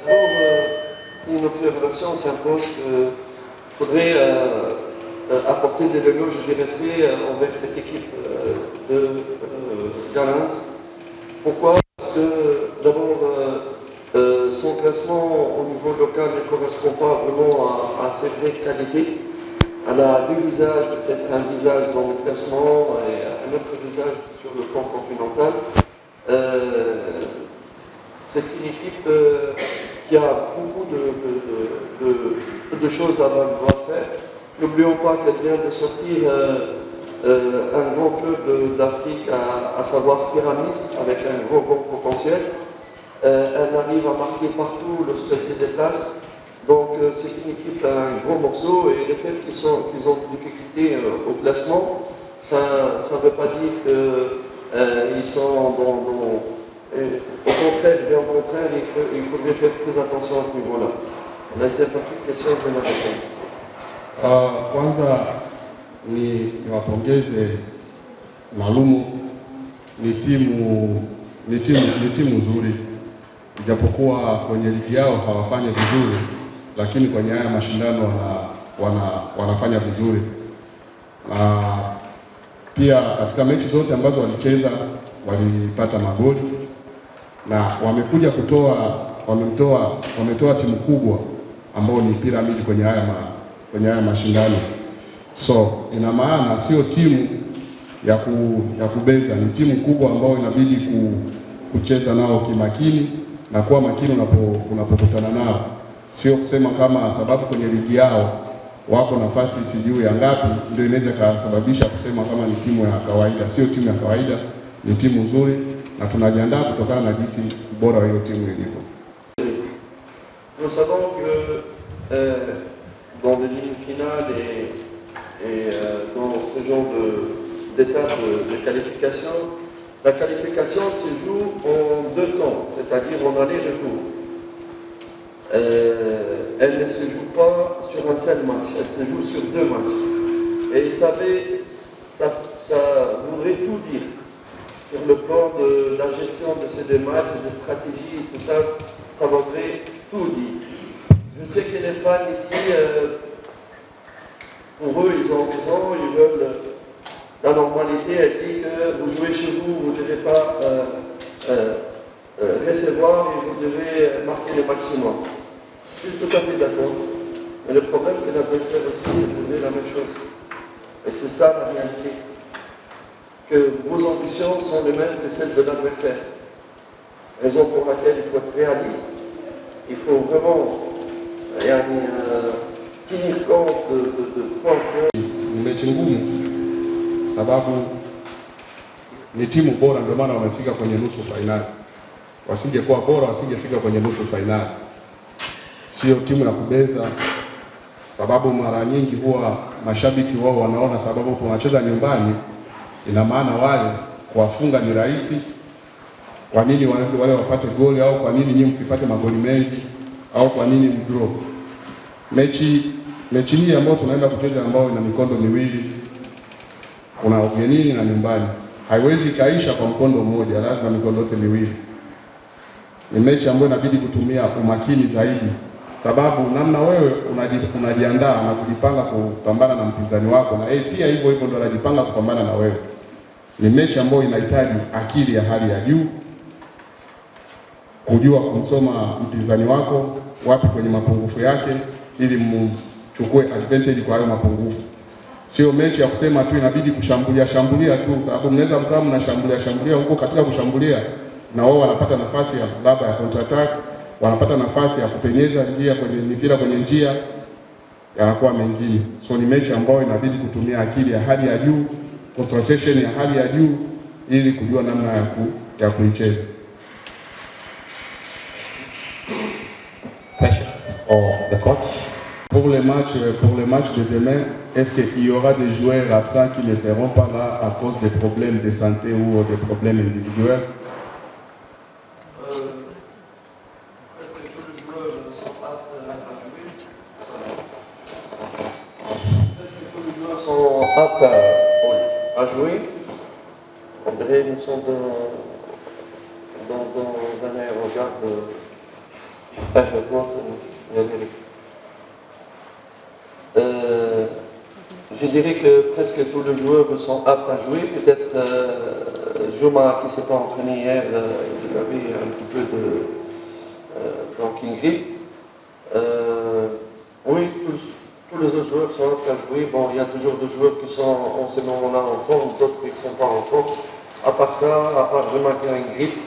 Une observation s'impose qu'il faudrait apporter des éloges de respect envers cette équipe de Galens. Pourquoi? Parce que d'abord, son classement au niveau local ne correspond pas vraiment à cette vraie qualité. Elle a deux visages, peut-être un visage dans le classement et un autre visage sur le plan continental. C'est une équipe qui a beaucoup de choses à devoir faire. N'oublions pas qu'elle vient de sortir un grand club d'Afrique, à savoir Pyramids, avec un gros potentiel. Elle arrive à marquer partout lorsqu'elle se déplace. Donc c'est une équipe à un gros morceau, et le fait qu'ils ont des difficultés au classement, ça ne veut pas dire qu'ils sont au contraire, bien au contraire, il faudrait faire très attention à ce niveau-là. La deuxième partie de question, je vais la répondre. Kwanza niwapongeze Malumu, ni timu nzuri, ijapokuwa kwenye ligi yao hawafanyi vizuri, lakini kwenye haya mashindano wanafanya vizuri. Na pia katika mechi zote ambazo walicheza walipata magoli, na wamekuja wametoa timu kubwa ambao ni Pyramid kwenye haya mashindano. So ina maana sio timu ya kubeza, ni timu kubwa ambayo inabidi kucheza nao kimakini na kuwa makini unapokutana nao. Sio kusema kama sababu kwenye ligi yao wako nafasi sijui ya ngapi ndio inaweza kusababisha kusema kama ni timu ya kawaida. Sio timu ya kawaida, ni timu nzuri na tunajiandaa kutokana na jinsi bora wa hiyo timu ilivyo. Nous savons que dans les lignes finales et dans ce genre d'étape de qualification, la qualification se joue en deux temps, c'est-à-dire en aller-retour. Elle ne se joue pas sur un seul match, elle se joue sur deux matchs. Et vous savez, ça voudrait tout dire sur le plan de la gestion de ces deux matchs, de stratégie, tout ça, ça voudrait tout dire. Je sais que les fans ici, pour eux, ils ont raison, ils veulent la normalité. Elle dit que vous jouez chez vous, vous ne devez pas recevoir et vous devez marquer le maximum. Je suis tout à fait d'accord. Mais le problème, c'est que l'adversaire aussi voulait la même chose. Et c'est ça la réalité. Que vos ambitions sont les mêmes que celles de l'adversaire. Raison pour laquelle il faut être réaliste. Il faut vraiment tenir compte de points forts. Ni mechi ngumu sababu ni timu bora, ndio maana wamefika kwenye nusu fainali. Wasingekuwa bora wasingefika kwenye nusu fainali. Sio timu ya kubeza, sababu mara nyingi huwa mashabiki wao wanaona sababu tunacheza nyumbani, ina maana wale kuwafunga ni rahisi. Kwa nini wale wapate goli, au kwa nini nyinyi msipate magoli mengi, au kwa nini mdraw? Mechi hii ambayo tunaenda kucheza, ambayo ina mikondo miwili, kuna ugenini na nyumbani, haiwezi kaisha kwa mkondo mmoja, lazima mikondo yote miwili. Ni mechi ambayo inabidi kutumia umakini zaidi, sababu namna wewe unajiandaa na kujipanga kupambana na mpinzani wako, na pia hivyo ndio anajipanga kupambana na wewe. Ni mechi ambayo inahitaji akili ya hali ya juu, kujua kumsoma mpinzani wako wapi kwenye mapungufu yake, ili mchukue advantage kwa hayo mapungufu. Sio mechi ya kusema tu inabidi kushambulia tu, sababu mnaweza mkawa mnashambulia huko, katika kushambulia na wao wanapata nafasi ya labda ya counter attack, wanapata nafasi ya kupenyeza njia kwenye mipira kwenye njia, yanakuwa mengine. So ni mechi ambayo inabidi kutumia akili ya hali ya juu, concentration ya hali ya juu, ili kujua namna ya kuicheza. The coach. Pour le match de demain, est-ce qu'il y aura des joueurs absents qui ne seront pas là à cause des problèmes de santé ou des problèmes individuels? Est-ce que tous les joueurs sont aptes à jouer? Est-ce que tous les joueurs sont aptes à jouer? On dirait nous sommes dans un aérogare Je dirais que presque tous les joueurs sont aptes à jouer. Peut-être Joma qui ne s'est pas entraîné hier, il avait un petit peu de walking grip. Oui, tous les autres joueurs sont aptes à jouer. Bon, il y a toujours des joueurs qui sont en ce moment-là en forme, d'autres qui ne sont pas en forme. À part ça, à part Joma qui a une grippe,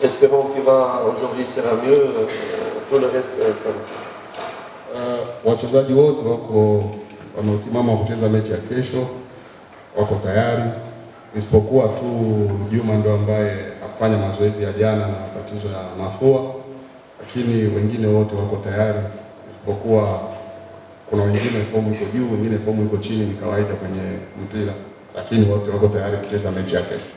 espérons qu'il va aujourd'hui sera mieux. Tout le reste, ça va. Wachezaji wote wako wanaotimama kucheza mechi ya kesho, wako tayari, isipokuwa tu Juma ndo ambaye afanya mazoezi ya jana na tatizo ya mafua, lakini wengine wote wako tayari, isipokuwa kuna wengine fomu iko juu, wengine fomu iko chini, ni kawaida kwenye mpira, lakini wote wako tayari kucheza mechi ya kesho.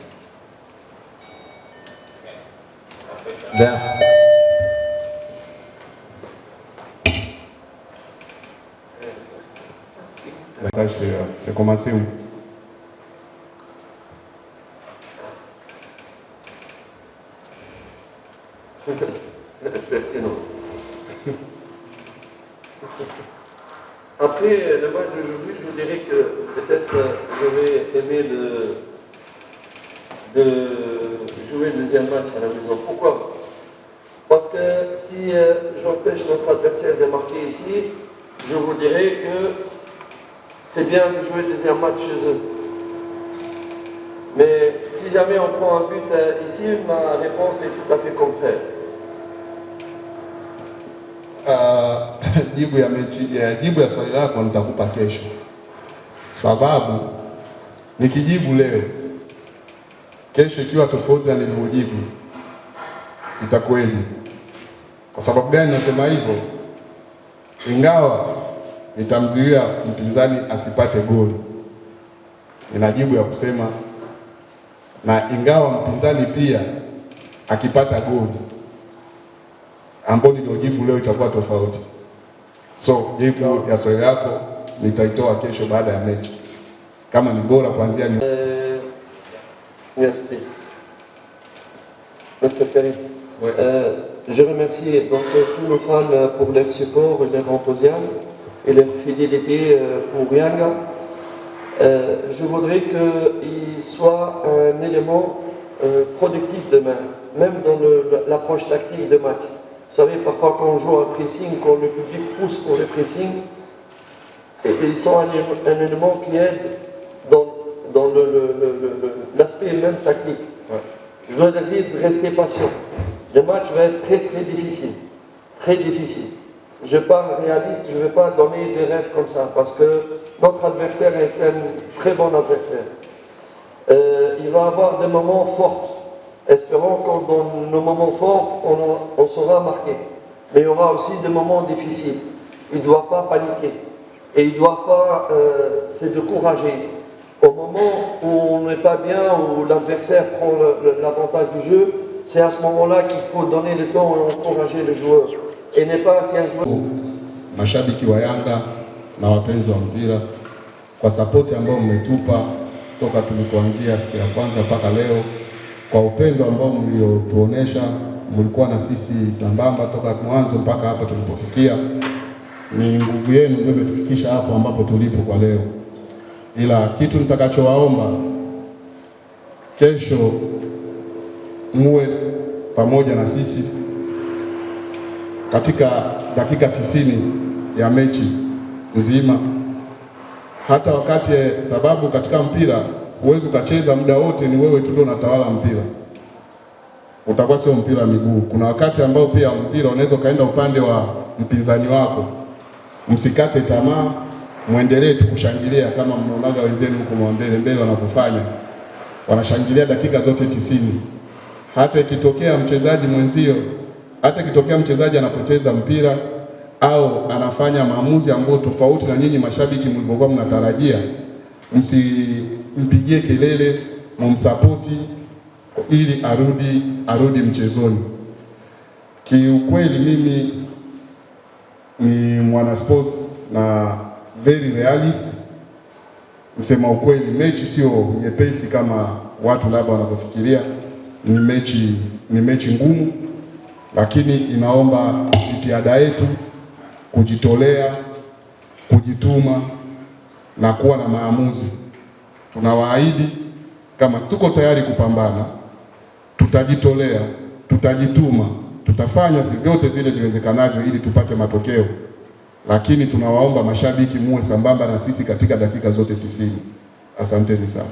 C'est commencé où? Après le match d'aujourd'hui, je vous dirais que peut-être j'aurais aimé de jouer le deuxième match à la maison. Pourquoi? Parce que si j'empêche notre adversaire de marquer ici, je vous dirais que c'est bien de jouer le deuxième match chez eux. Mais si jamais on prend un but ici, ma réponse est tout à fait contraire. Jibu ya swali lako nitakupa kesho, sababu nikijibu leo, kesho ikiwa tofauti na nilivyojibu itakuwaje? Kwa sababu gani nasema hivyo? Ingawa nitamzuia mpinzani asipate goli, nina jibu ya kusema, na ingawa mpinzani pia akipata goli, ambao ndio jibu leo itakuwa tofauti. So jibu ya swali lako nitaitoa kesho baada ya mechi, kama ni bora kuanzia ni Yes, please. Mr. Karim. Je remercie donc tous nos fans pour leur support, leur enthousiasme et leur fidélité pour Yanga. Je voudrais qu'il soit un élément productif demain, même dans l'approche tactique de match. Vous savez, parfois quand on joue un pressing, quand le public pousse pour le pressing, et ils sont un élément qui aide dans l'aspect même tactique. Ouais. Je dois dire de rester patient. Le match va être très très difficile. Très difficile. Je parle réaliste, je ne vais pas donner des rêves comme ça, parce que notre adversaire est un très bon adversaire. Il va avoir des moments forts. Espérons que dans nos moments forts, on saura marquer. Mais il y aura aussi des moments difficiles. Il ne doit pas paniquer. Et il ne doit pas se décourager. Au moment où on n'est pas bien, où l'adversaire prend l'avantage du jeu, c'est à ce moment-là qu'il faut donner le temps et encourager le joueur. Et n'est pas si un joueur... Mashabiki wa Yanga na wapenzi wa mpira kwa sapoti ambayo mmetupa toka tulipoanzia siku ya kwanza mpaka leo, kwa upendo ambao mliotuonesha, mlikuwa na sisi sambamba toka mwanzo mpaka hapa tulipofikia. Ni nguvu yenu ndio imetufikisha hapo ambapo tulipo kwa leo. Ila kitu nitakachowaomba kesho, muwe pamoja na sisi katika dakika 90 ya mechi nzima, hata wakati, sababu katika mpira huwezi ukacheza muda wote ni wewe tu ndio unatawala mpira, utakuwa sio mpira miguu. Kuna wakati ambao pia mpira unaweza kaenda upande wa mpinzani wako. Msikate tamaa, muendelee tu kushangilia kama mnaonaga wenzenu huko mbele wanapofanya, wanashangilia dakika zote 90. Hata ikitokea mchezaji mwenzio, hata ikitokea mchezaji anapoteza mpira au anafanya maamuzi ambayo tofauti na nyinyi mashabiki mlivyokuwa mnatarajia, msimpigie kelele, mumsapoti ili arudi mchezoni. Kiukweli mimi ni mwana sports na very realist. Msema ukweli, mechi sio nyepesi kama watu labda wanapofikiria. Ni mechi ngumu, lakini inaomba jitihada yetu, kujitolea, kujituma na kuwa na maamuzi. Tunawaahidi kama tuko tayari kupambana, tutajitolea, tutajituma, tutafanya vyovyote vile viwezekanavyo ili tupate matokeo, lakini tunawaomba mashabiki muwe sambamba na sisi katika dakika zote 90. Asanteni sana.